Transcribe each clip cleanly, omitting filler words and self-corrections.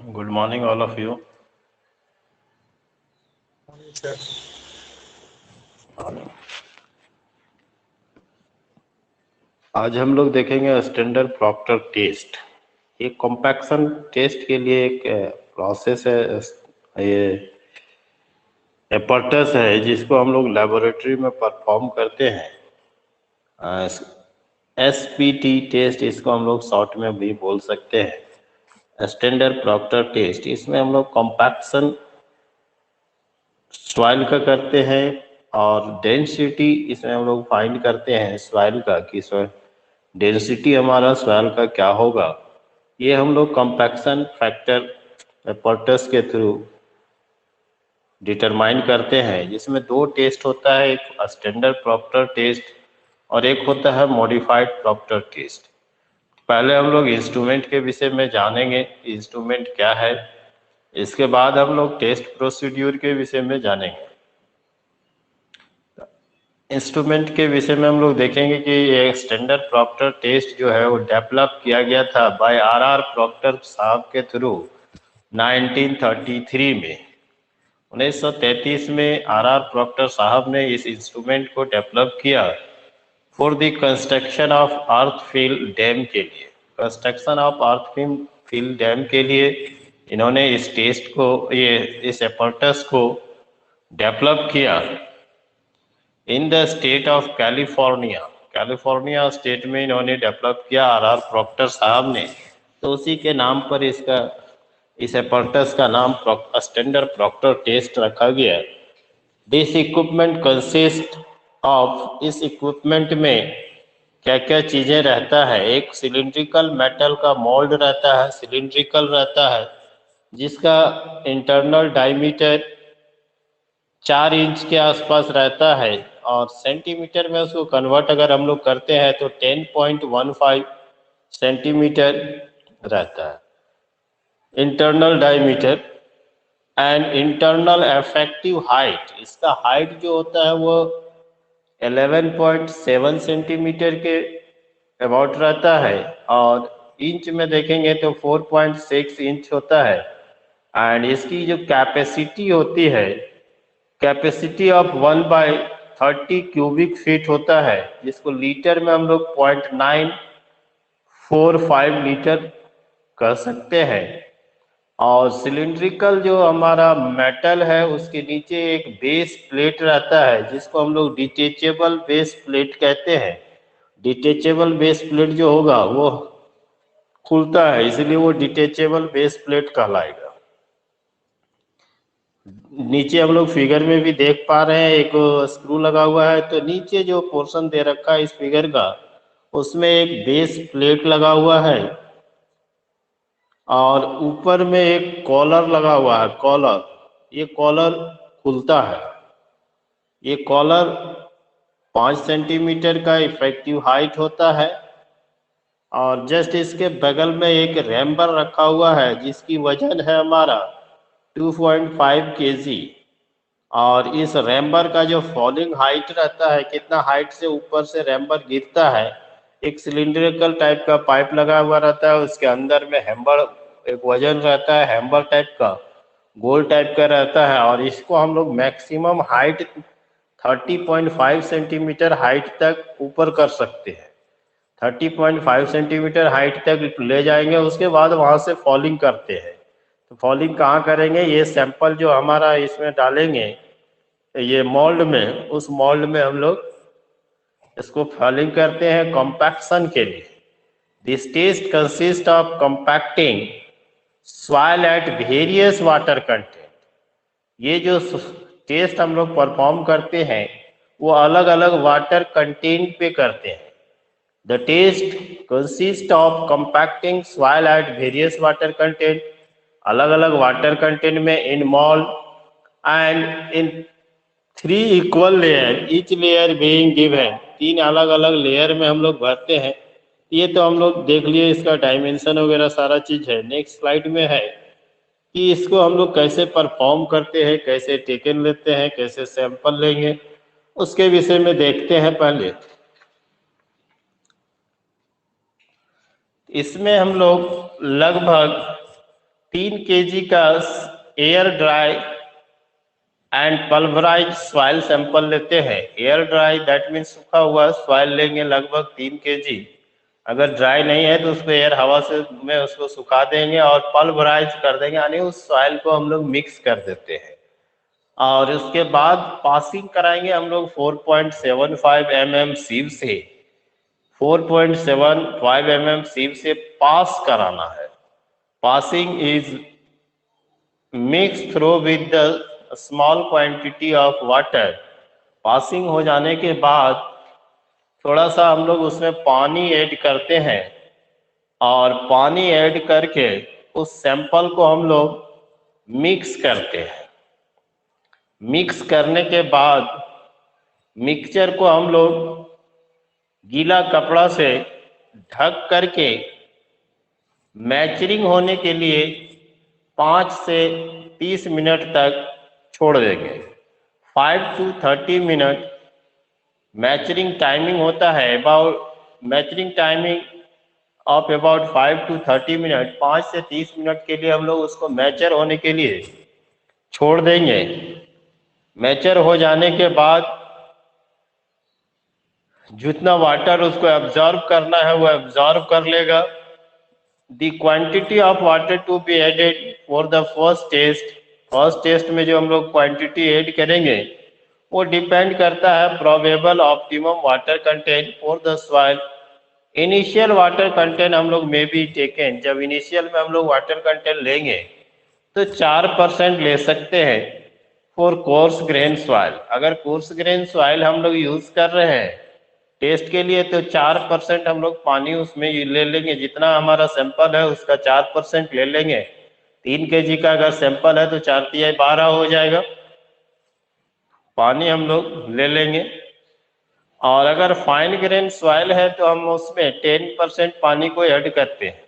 Good morning, all of you. Sir. आज हम लोग देखेंगे स्टैंडर्ड प्रॉक्टर टेस्ट। ये कॉम्पैक्शन टेस्ट के लिए एक प्रोसेस है। ये एपर्टस है जिसको हम लोग लेबोरेटरी में परफॉर्म करते हैं। SPT टेस्ट इसको हम लोग शॉर्ट में भी बोल सकते हैं। स्टैंडर्ड प्रॉक्टर टेस्ट इसमें हम लोग कॉम्पैक्शन सॉइल का करते हैं और डेंसिटी इसमें हम लोग फाइंड करते हैं सॉइल का कि डेंसिटी हमारा सॉइल का क्या होगा। ये हम लोग कॉम्पैक्शन फैक्टर एपर्टस के थ्रू डिटरमाइन करते हैं, जिसमें दो टेस्ट होता है, एक स्टैंडर्ड प्रॉक्टर टेस्ट और एक होता है मॉडिफाइड प्रॉक्टर टेस्ट। पहले हम लोग इंस्ट्रूमेंट के विषय में जानेंगे, इंस्ट्रूमेंट क्या है। इसके बाद हम लोग टेस्ट प्रोसीड्यूर के विषय में जानेंगे। इंस्ट्रूमेंट के विषय में हम लोग देखेंगे कि ये स्टैंडर्ड प्रॉक्टर टेस्ट जो है वो डेवलप किया गया था बाय RR प्रॉक्टर साहब के थ्रू 1933 में। 1933 में RR प्रॉक्टर साहब ने इस इंस्ट्रूमेंट को डेवलप किया for the construction of earthfill dam के लिए। कंस्ट्रक्शन ऑफ अर्थफिल डैम के लिए इन्होंने इस टेस्ट को, ये इस एपर्टस को डेवलप किया in the state of California. California state में इन्होंने डेवलप किया RR प्रॉक्टर साहब ने, तो उसी के नाम पर इस एपर्टस का नाम स्टैंडर्ड प्रॉक्टर टेस्ट रखा गया। दिस इक्विपमेंट कंसिस्ट ऑफ, इस इक्विपमेंट में क्या क्या चीज़ें रहता है। एक सिलिंड्रिकल मेटल का मोल्ड रहता है, सिलिंड्रिकल रहता है, जिसका इंटरनल डायमीटर 4 इंच के आसपास रहता है और सेंटीमीटर में उसको कन्वर्ट अगर हम लोग करते हैं तो 10.15 सेंटीमीटर रहता है internal diameter. And internal effective height, इसका हाइट जो होता है वो 11.7 सेंटीमीटर के अबाउट रहता है और इंच में देखेंगे तो 4.6 इंच होता है। एंड इसकी जो कैपेसिटी होती है, कैपेसिटी ऑफ 1/30 क्यूबिक फीट होता है, जिसको लीटर में हम लोग 0.945 लीटर कह सकते हैं। और सिलिंड्रिकल जो हमारा मेटल है उसके नीचे एक बेस प्लेट रहता है, जिसको हम लोग डिटेचेबल बेस प्लेट कहते हैं। डिटेचेबल बेस प्लेट जो होगा वो खुलता है, इसलिए वो डिटेचेबल बेस प्लेट कहलाएगा। नीचे हम लोग फिगर में भी देख पा रहे हैं एक स्क्रू लगा हुआ है, तो नीचे जो पोर्शन दे रखा है इस फिगर का, उसमें एक बेस प्लेट लगा हुआ है और ऊपर में एक कॉलर लगा हुआ है, कॉलर। ये कॉलर खुलता है। ये कॉलर 5 सेंटीमीटर का इफेक्टिव हाइट होता है और जस्ट इसके बगल में एक रैम्बर रखा हुआ है जिसकी वजन है हमारा 2.5 kg। और इस रैम्बर का जो फॉलिंग हाइट रहता है, कितना हाइट से ऊपर से रैम्बर गिरता है, एक सिलिंड्रिकल टाइप का पाइप लगा हुआ रहता है, उसके अंदर में हैम्बर, एक वजन रहता है हैम्बर टाइप का, गोल टाइप का रहता है। और इसको हम लोग मैक्सिमम हाइट 30.5 सेंटीमीटर हाइट तक ऊपर कर सकते हैं। 30.5 सेंटीमीटर हाइट तक ले जाएंगे, उसके बाद वहाँ से फॉलिंग करते हैं। तो फॉलिंग कहाँ करेंगे, ये सैंपल जो हमारा इसमें डालेंगे ये मोल्ड में, उस मोल्ड में हम लोग इसको फॉलिंग करते हैं कॉम्पैक्शन के लिए। This test consist of compacting soil at various water content. ये जो टेस्ट हम लोग परफॉर्म करते हैं वो अलग अलग वाटर कंटेंट पे करते हैं। The test consist of compacting soil at various water content, अलग अलग वाटर कंटेंट में, in mould and in 3 equal layer, each layer being given. 3 अलग अलग लेयर में हम लोग भरते हैं। ये तो हम लोग देख लिए, इसका डायमेंशन वगैरह सारा चीज है। नेक्स्ट स्लाइड में है कि इसको हम लोग कैसे परफॉर्म करते हैं, कैसे टेकन लेते हैं, कैसे सैंपल लेंगे, उसके विषय में देखते हैं। पहले इसमें हम लोग लगभग 3 kg का air dry and pulverise soil sample लेते हैं। एयर ड्राई दैट मीन्स सूखा हुआ सॉइल लेंगे लगभग 3 kg। अगर ड्राई नहीं है तो उसको एयर हवा से में उसको सुखा देंगे और पल्वराइज कर देंगे, यानी उस सॉइल को हम लोग मिक्स कर देते हैं। और उसके बाद पासिंग कराएंगे हम लोग 4.75 mm सीव से। 4.75 mm सीव से पास कराना है। Passing is mix through with the small quantity of water. Passing हो जाने के बाद थोड़ा सा हम लोग उसमें पानी ऐड करते हैं और पानी ऐड करके उस सैंपल को हम लोग मिक्स करते हैं। मिक्स करने के बाद मिक्सचर को हम लोग गीला कपड़ा से ढक करके मैचरिंग होने के लिए 5 से 30 मिनट तक छोड़ देंगे। 5 to 30 मिनट मैचरिंग टाइमिंग होता है। Maturing timing of about 5 to 30 minute, 5 से 30 मिनट के लिए हम लोग उसको मैचर होने के लिए छोड़ देंगे। मैचर हो जाने के बाद जितना वाटर उसको एब्जॉर्ब करना है वो एब्जॉर्ब कर लेगा। The quantity of water to be added for the first test. First test में जो हम लोग क्वांटिटी ऐड करेंगे वो डिपेंड करता है probable optimum water content for the soil. Initial water content हम लोग में बी टेकन। जब इनिशियल में हम लोग वाटर कंटेंट लेंगे तो 4% ले सकते हैं फॉर कोर्स ग्रेन सॉइल। अगर कोर्स ग्रेन सॉइल हम लोग यूज कर रहे हैं टेस्ट के लिए तो 4% हम लोग पानी उसमें ले लेंगे। जितना हमारा सैंपल है उसका 4% ले लेंगे। 3 kg का अगर सैंपल है तो 4×12 हो जाएगा, पानी हम लोग ले लेंगे। और अगर फाइन ग्रेन सॉइल है तो हम उसमें 10% पानी को ऐड करते हैं।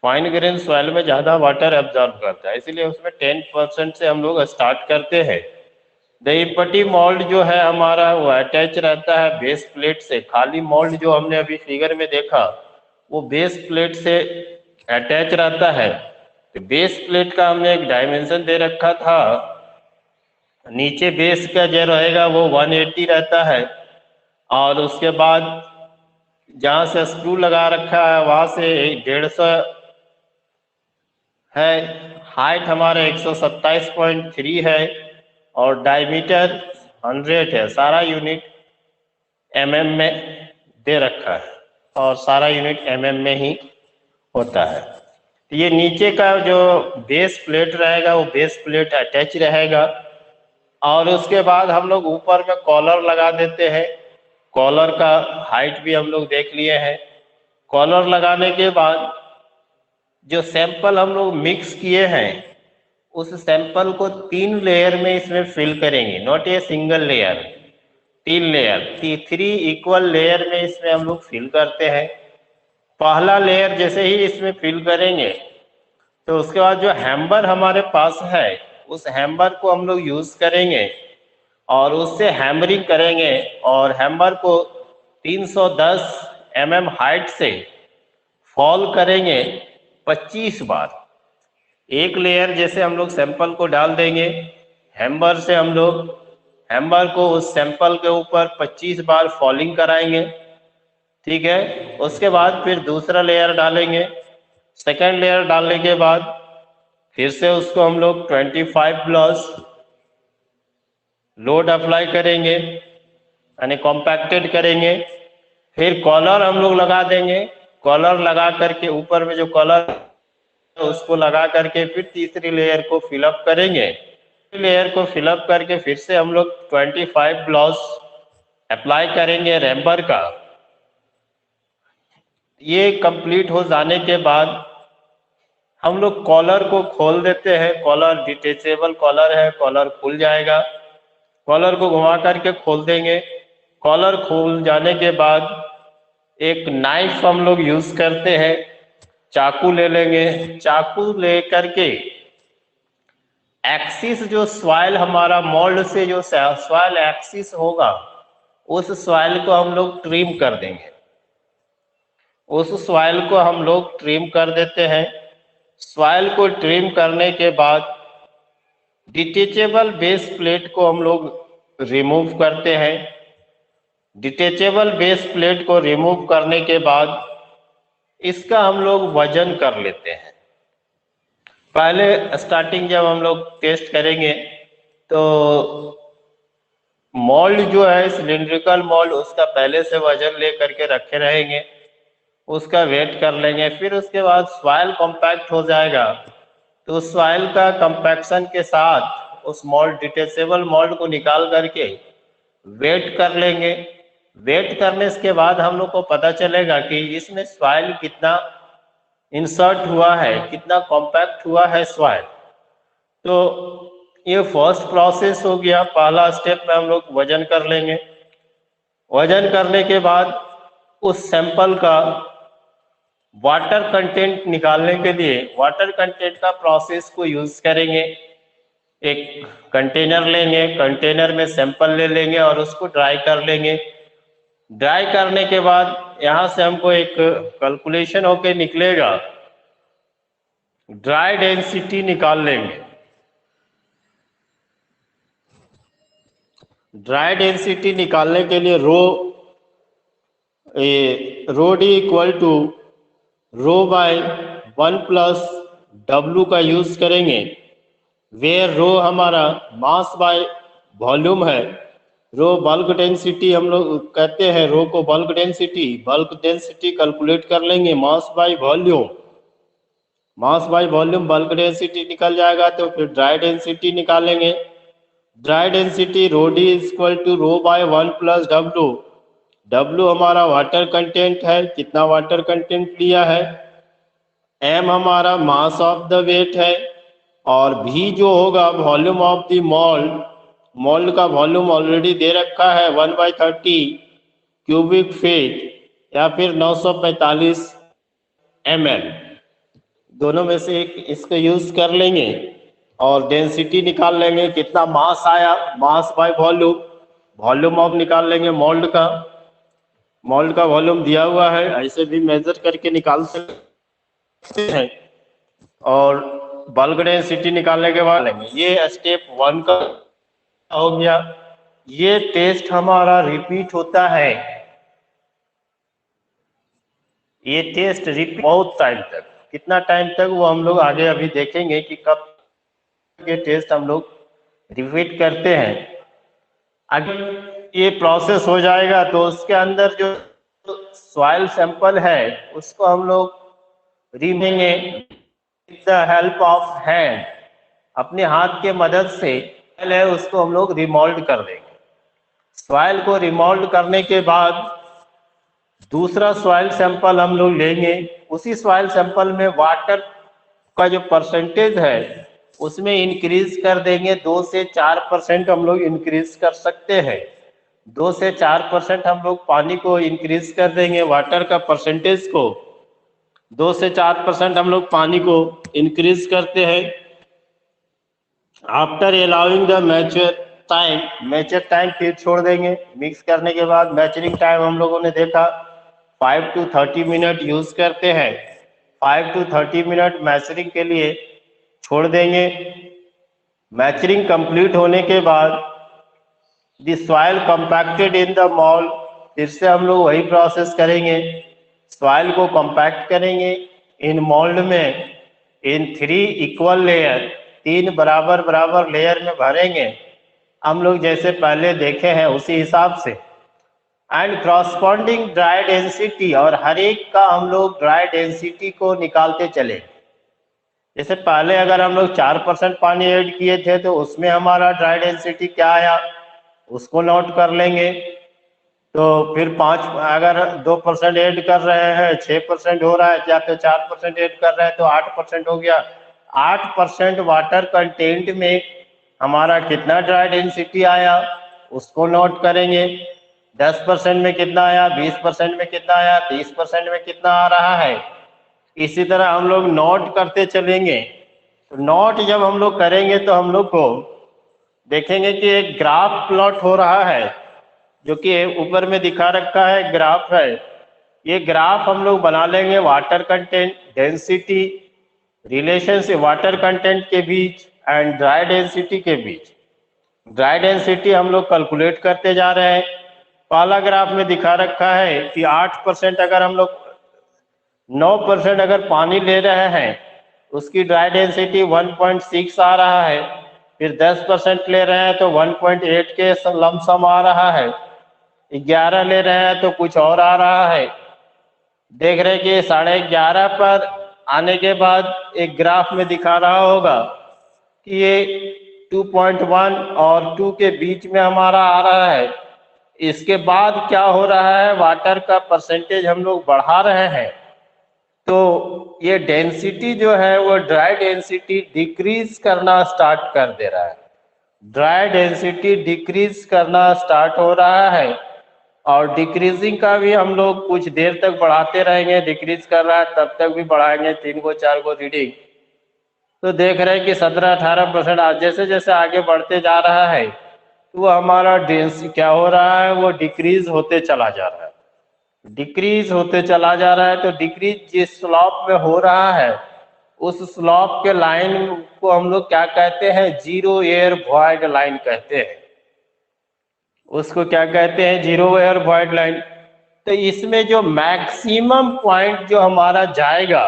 फाइन ग्रेन सॉइल में ज़्यादा वाटर एब्जॉर्ब करता है, इसीलिए उसमें 10% से हम लोग स्टार्ट करते हैं। द इम्पटी मोल्ड जो है हमारा वो अटैच रहता है बेस प्लेट से। खाली मोल्ड जो हमने अभी फिगर में देखा वो बेस प्लेट से अटैच रहता है। तो बेस प्लेट का हमने एक डायमेंशन दे रखा था। नीचे बेस का जो रहेगा वो 180 रहता है और उसके बाद जहाँ से स्क्रू लगा रखा है वहाँ से 150 है। हाइट हमारा 127.3 है और डायमीटर 100 है। सारा यूनिट mm में दे रखा है और सारा यूनिट mm में ही होता है। तो ये नीचे का जो बेस प्लेट रहेगा वो बेस प्लेट अटैच रहेगा और उसके बाद हम लोग ऊपर में कॉलर लगा देते हैं। कॉलर का हाइट भी हम लोग देख लिए हैं। कॉलर लगाने के बाद जो सैंपल हम लोग मिक्स किए हैं उस सैंपल को 3 लेयर में इसमें फिल करेंगे, not a single layer, 3 layer, 3 equal layer में इसमें हम लोग फिल करते हैं। पहला लेयर जैसे ही इसमें फिल करेंगे तो उसके बाद जो हैम्बर हमारे पास है उस हैम्बर को हम लोग यूज करेंगे और उससे हैमरिंग करेंगे और हैम्बर को 310 mm हाइट से फॉल करेंगे 25 बार। एक लेयर जैसे हम लोग सैंपल को डाल देंगे, हैम्बर से हम लोग हैम्बर को उस सैंपल के ऊपर 25 बार फॉलिंग कराएंगे, ठीक है। उसके बाद फिर दूसरा लेयर डालेंगे। सेकेंड लेयर डालने के बाद फिर से उसको हम लोग 25 प्लस लोड अप्लाई करेंगे यानी कॉम्पैक्टेड करेंगे। फिर कॉलर हम लोग लगा देंगे। कॉलर लगा करके ऊपर में जो कॉलर उसको लगा करके फिर तीसरी लेयर को फिलअप करेंगे। लेयर को फिलअप करके फिर से हम लोग 25 प्लस अप्लाई करेंगे रैम्बर का। ये कंप्लीट हो जाने के बाद हम लोग कॉलर को खोल देते हैं। कॉलर डिटेचेबल कॉलर है, कॉलर खुल जाएगा। कॉलर को घुमा करके खोल देंगे। कॉलर खोल जाने के बाद एक नाइफ हम लोग यूज करते हैं, चाकू ले लेंगे। चाकू ले करके एक्सिस जो सॉइल हमारा मोल्ड से जो सॉइल एक्सिस होगा उस सॉइल को हम लोग ट्रिम कर देंगे। उस सॉइल को हम लोग ट्रिम कर देते हैं। सॉइल को ट्रिम करने के बाद डिटेचेबल बेस प्लेट को हम लोग रिमूव करते हैं। डिटेचेबल बेस प्लेट को रिमूव करने के बाद इसका हम लोग वजन कर लेते हैं। पहले स्टार्टिंग जब हम लोग टेस्ट करेंगे तो मोल्ड जो है सिलिंड्रिकल मोल्ड, उसका पहले से वजन ले करके रखे रहेंगे, उसका वेट कर लेंगे। फिर उसके बाद सॉइल कॉम्पैक्ट हो जाएगा तो उस सॉइल का कंपैक्शन के साथ उस मोल्ड डिटेचेबल मोल्ड को निकाल करके वेट कर लेंगे। वेट करने के बाद हम लोग को पता चलेगा कि इसमें सॉइल कितना इंसर्ट हुआ है, कितना कॉम्पैक्ट हुआ है सॉइल। तो ये फर्स्ट प्रोसेस हो गया। पहला स्टेप में हम लोग वजन कर लेंगे। वजन करने के बाद उस सैंपल का वाटर कंटेंट निकालने के लिए वाटर कंटेंट का प्रोसेस को यूज करेंगे। एक कंटेनर लेंगे, कंटेनर में सैंपल ले लेंगे और उसको ड्राई कर लेंगे। ड्राई करने के बाद यहाँ से हमको एक कैलकुलेशन होके निकलेगा, ड्राई डेंसिटी निकाल लेंगे। ड्राई डेंसिटी निकालने के लिए rho d equal to rho by 1 plus डब्लू का यूज करेंगे, वेयर रो हमारा मास बाय वॉल्यूम है। रो बल्क डेंसिटी हम लोग कहते हैं, रो को बल्क डेंसिटी कैलकुलेट कर लेंगे mass by volume. Mass by volume bulk density निकल जाएगा तो फिर ड्राई डेंसिटी निकालेंगे। Dry density rho d equal to rho by 1 plus डब्लू। डब्लू हमारा वाटर कंटेंट है, कितना वाटर कंटेंट लिया है। एम हमारा मास ऑफ द वेट है और भी जो होगा volume of the mould. Mould का वॉल्यूम ऑलरेडी दे रखा है 1/30 क्यूबिक फीट या फिर 945 ml, दोनों में से एक इसको यूज कर लेंगे और डेंसिटी निकाल लेंगे, कितना मास आया, मास बाय वॉल्यूम। वॉल्यूम ऑफ निकाल लेंगे मोल्ड का, मोल्ड का वॉल्यूम दिया हुआ है, ऐसे भी मेजर करके निकाल सकते हैं। और बल्क डेंसिटी निकालने के बाद लेंगे। ये स्टेप 1 का हो गया। ये टेस्ट हमारा रिपीट होता है, ये टेस्ट रिपीट बहुत टाइम तक। कितना टाइम तक वो हम लोग आगे अभी देखेंगे कि कब ये टेस्ट हम लोग रिपीट करते हैं। अगर ये प्रोसेस हो जाएगा तो उसके अंदर जो सॉइल सैंपल है उसको हम लोग रिमेंगे with the help of hand, अपने हाथ के मदद से पहले उसको हम लोग रिमोल्ड कर देंगे। सॉइल को रिमोल्ड करने के बाद दूसरा सॉइल सैंपल हम लोग लेंगे। उसी सॉइल सैंपल में वाटर का जो परसेंटेज है उसमें इंक्रीज कर देंगे। 2 से 4% हम लोग इंक्रीज कर सकते हैं। 2 से 4% हम लोग पानी को इंक्रीज कर देंगे, वाटर का परसेंटेज को 2 से 4% हम लोग पानी को इंक्रीज करते हैं। After allowing the mature time फिर छोड़ देंगे। मिक्स करने के बाद मैचरिंग टाइम हम लोगों ने देखा 5 to 30 मिनट यूज करते हैं। 5 to 30 मिनट मैचरिंग के लिए छोड़ देंगे। मैचरिंग कंप्लीट होने के बाद the soil compacted in the mould, फिर से हम लोग वही प्रोसेस करेंगे। सॉइल को कंपैक्ट करेंगे इन मोल्ड में इन 3 इक्वल लेयर, 3 बराबर बराबर लेयर में भरेंगे हम लोग जैसे पहले देखे हैं उसी हिसाब से। एंड क्रॉसपॉन्डिंग ड्राई डेंसिटी, और हर एक का हम लोग ड्राई डेंसिटी को निकालते चले। जैसे पहले अगर हम लोग 4% पानी ऐड किए थे तो उसमें हमारा ड्राई डेंसिटी क्या आया उसको नोट कर लेंगे। तो फिर 5 अगर 2% ऐड कर रहे हैं 6% हो रहा है, या तो 4% ऐड कर रहे हैं तो 8% हो गया। 8% वाटर कंटेंट में हमारा कितना ड्राई डेंसिटी आया उसको नोट करेंगे। 10% में कितना आया, 20% में कितना आया, 30% में कितना आ रहा है, इसी तरह हम लोग नोट करते चलेंगे। तो नोट जब हम लोग करेंगे तो हम लोग को देखेंगे कि एक ग्राफ प्लॉट हो रहा है, जो कि ऊपर में दिखा रखा है ग्राफ है। ये ग्राफ हम लोग बना लेंगे, water content, density relationship water content के बीच एंड ड्राई डेंसिटी के बीच। ड्राई डेंसिटी हम लोग कैलकुलेट करते जा रहे हैं। पहला ग्राफ में दिखा रखा है कि 8% अगर हम लोग 9% अगर पानी ले रहे हैं उसकी ड्राई डेंसिटी 1.6 आ रहा है। फिर 10% ले रहे हैं तो 1.8 के लमसम आ रहा है। 11 ले रहे हैं तो कुछ और आ रहा है। देख रहे कि 11:30 पर आने के बाद एक ग्राफ में दिखा रहा होगा कि ये 2.1 और 2 के बीच में हमारा आ रहा है। इसके बाद क्या हो रहा है, वाटर का परसेंटेज हम लोग बढ़ा रहे हैं तो ये डेंसिटी जो है वो ड्राई डेंसिटी डिक्रीज करना स्टार्ट कर दे रहा है। ड्राई डेंसिटी डिक्रीज करना स्टार्ट हो रहा है और डिक्रीजिंग का भी हम लोग कुछ देर तक बढ़ाते रहेंगे। डिक्रीज कर रहा है तब तक भी बढ़ाएंगे 3 को 4 को रीडिंग। तो देख रहे हैं कि 17-18% जैसे जैसे आगे बढ़ते जा रहा है तो हमारा डेंसिटी क्या हो रहा है, वो डिक्रीज होते चला जा रहा है। डिक्रीज होते चला जा रहा है तो डिक्रीज जिस स्लॉप में हो रहा है उस स्लॉप के लाइन को हम लोग क्या कहते हैं, जीरो एयर वॉइड लाइन कहते हैं। उसको क्या कहते हैं, जीरो एयर वॉइड लाइन। तो इसमें जो मैक्सिमम पॉइंट जो हमारा जाएगा,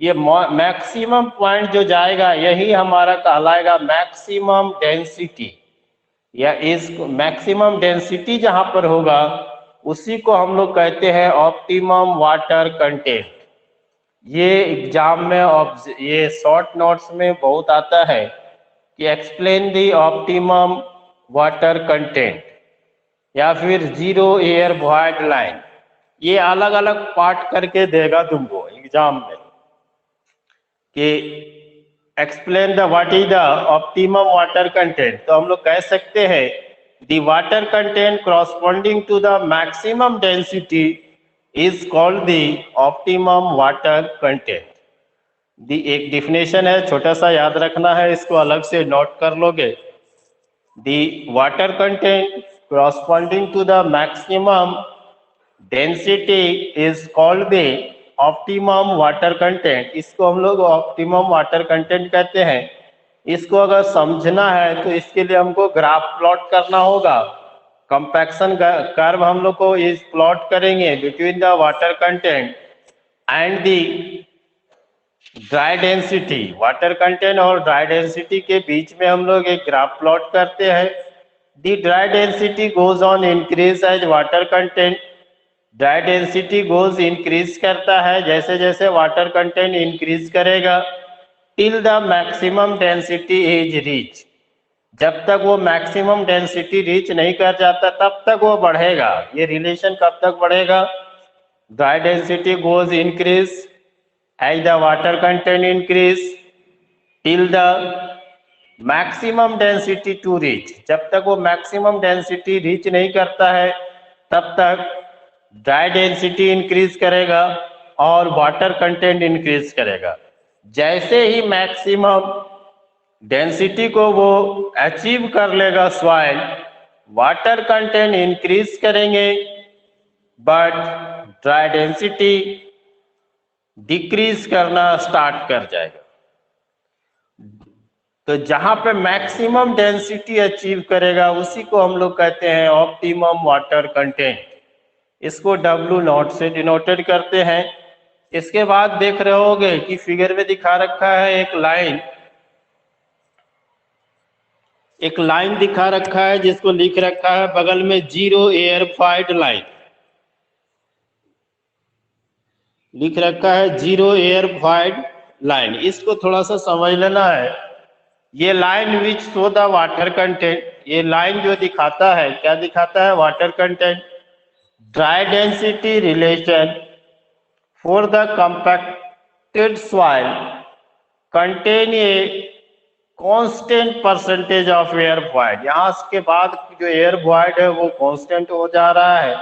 ये मैक्सिमम पॉइंट जो जाएगा यही हमारा कहलाएगा मैक्सिमम डेंसिटी। या इस मैक्सिमम डेंसिटी जहां पर होगा उसी को हम लोग कहते हैं ऑप्टिमम वाटर कंटेंट। ये एग्जाम में ये शॉर्ट नोट्स में बहुत आता है कि explain the optimum water content या फिर जीरो एयर वॉइड लाइन। ये अलग अलग पार्ट करके देगा तुमको एग्जाम में कि explain the what is the optimum water content. तो हम लोग कह सकते हैं the water content corresponding to the maximum density is called the optimum water content। दी एक डिफिनेशन है, छोटा सा याद रखना है, इसको अलग से नोट कर लोगे। The water content corresponding to the maximum density is called the optimum water content. इसको हम लोग ऑप्टिमम वाटर कंटेंट कहते हैं। इसको अगर समझना है तो इसके लिए हमको ग्राफ प्लॉट करना होगा। कंपैक्शन कर्व हम लोग को इस प्लॉट करेंगे between the water content and the dry density. Water content और ड्राई डेंसिटी के बीच में हम लोग एक ग्राफ प्लॉट करते हैं। The dry density goes on increase as water content. Dry density goes increase करता है जैसे जैसे वाटर कंटेंट इंक्रीज करेगा till the maximum density is reach. जब तक वो मैक्सिमम डेंसिटी रीच नहीं कर जाता तब तक वो बढ़ेगा। ये रिलेशन कब तक बढ़ेगा, dry density goes increase as the water content increase till the maximum density to reach. जब तक वो मैक्सिमम डेंसिटी रीच नहीं करता है तब तक ड्राई डेंसिटी इंक्रीज करेगा और वाटर कंटेंट इंक्रीज करेगा। जैसे ही मैक्सिमम डेंसिटी को वो अचीव कर लेगा सॉइल, वाटर कंटेंट इंक्रीज करेंगे बट ड्राई डेंसिटी डिक्रीज करना स्टार्ट कर जाएगा। तो जहां पे मैक्सिमम डेंसिटी अचीव करेगा उसी को हम लोग कहते हैं ऑप्टिमम वाटर कंटेंट। इसको W0 से डिनोटेड करते हैं। इसके बाद देख रहे होगे कि फिगर में दिखा रखा है एक लाइन दिखा रखा है जिसको लिख रखा है बगल में जीरो एयर वॉइड लाइन लिख रखा है, जीरो एयर वॉइड लाइन। इसको थोड़ा सा समझ लेना है। ये line which show the water content, ये लाइन जो दिखाता है क्या दिखाता है, water content. Dry density relation for the compacted soil contain a constant percentage of air void। यहाँ के बाद जो एयर वॉइड है वो कांस्टेंट हो जा रहा है।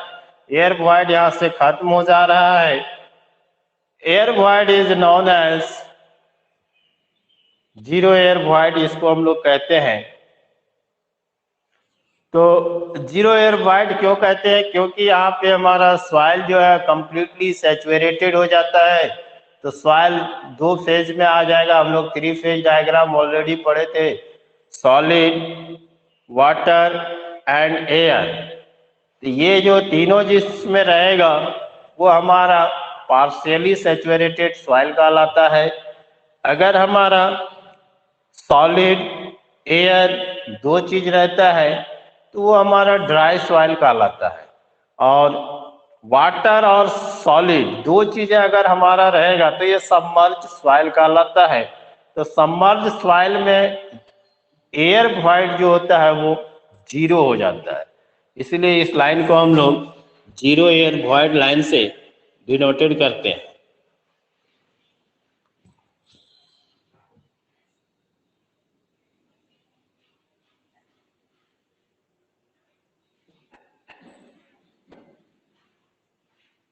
एयर वॉइड यहाँ से खत्म हो जा रहा है। Air void is known as zero air void, इसको हम लोग कहते हैं। तो जीरो एयर वॉइड क्यों कहते हैं, क्योंकि यहाँ पे हमारा सॉइल जो है कंप्लीटली सैचुरेटेड हो जाता है। तो सॉइल 2 फेज में आ जाएगा। हम लोग 3 फेज डायग्राम ऑलरेडी पढ़े थे, सॉलिड, वाटर एंड एयर। तो ये जो तीनों जिसमें रहेगा वो हमारा पार्शियली सैचुरेटेड सॉइल कहलाता है। अगर हमारा सॉलिड, एयर 2 चीज रहता है तो वो हमारा ड्राई सॉइल कहलाता है। और वाटर और सॉलिड 2 चीजें अगर हमारा रहेगा तो ये सबमर्ज सॉइल कहलाता है। तो सबमर्ज सॉइल में एयर वॉइड जो होता है वो 0 हो जाता है, इसलिए इस लाइन को हम लोग 0 एयर वॉइड लाइन से डिनोटेड करते हैं।